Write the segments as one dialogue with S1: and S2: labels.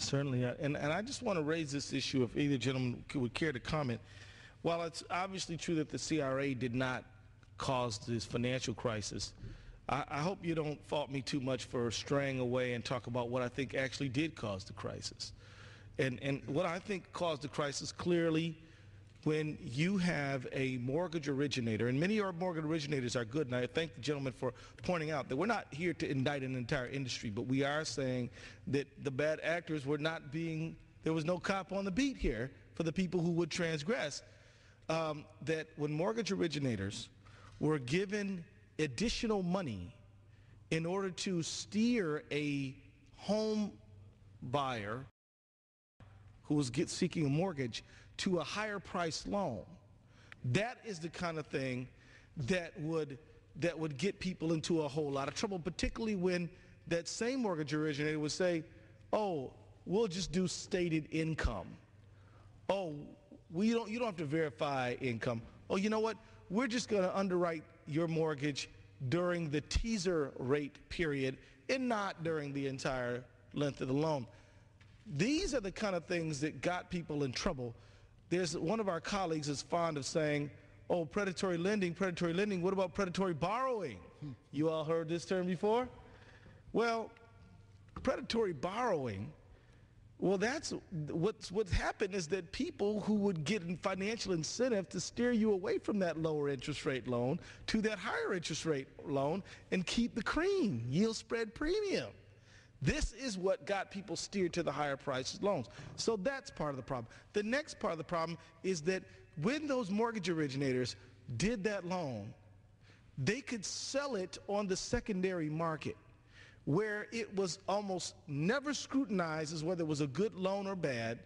S1: Certainly, and I just want to raise this issue, if either gentleman would care to comment. While it's obviously true that the CRA did not cause this financial crisis, I hope you don't fault me too much for straying away and talk about what I think actually did cause the crisis. And what I think caused the crisis clearly, when you have a mortgage originator, and many of our mortgage originators are good, and I thank the gentleman for pointing out that we're not here to indict an entire industry, but we are saying that the bad actors were not being, there was no cop on the beat here for the people who would transgress, that when mortgage originators were given additional money in order to steer a home buyer who was seeking a mortgage to a higher price loan, that is the kind of thing that would get people into a whole lot of trouble, particularly when that same mortgage originator would say, oh, we'll just do stated income. Oh, you don't have to verify income. Oh, you know what? We're just going to underwrite your mortgage during the teaser rate period and not during the entire length of the loan. These are the kind of things that got people in trouble. There's one of our colleagues is fond of saying, oh, predatory lending, what about predatory borrowing? You all heard this term before? Well, predatory borrowing, well, that's what's happened is that people who would get financial incentive to steer you away from that lower interest rate loan to that higher interest rate loan and keep the cream, yield spread premium. This is what got people steered to the higher price loans. So that's part of the problem. The next part of the problem is that when those mortgage originators did that loan, they could sell it on the secondary market, where it was almost never scrutinized as whether it was a good loan or bad.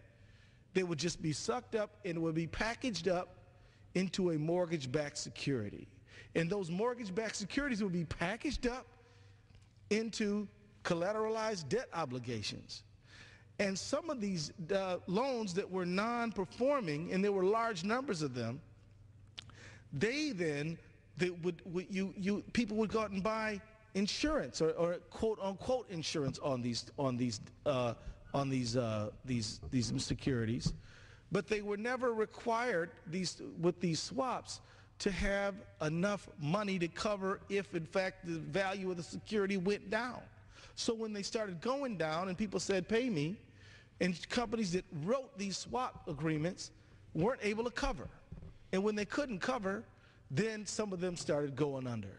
S1: They would just be sucked up and it would be packaged up into a mortgage-backed security. And those mortgage-backed securities would be packaged up into collateralized debt obligations. And some of these loans that were non-performing, and there were large numbers of them, people would go out and buy insurance or quote unquote insurance on these securities, but they were never required with these swaps to have enough money to cover if in fact the value of the security went down. So when they started going down and people said, pay me, and companies that wrote these swap agreements weren't able to cover. And when they couldn't cover, then some of them started going under.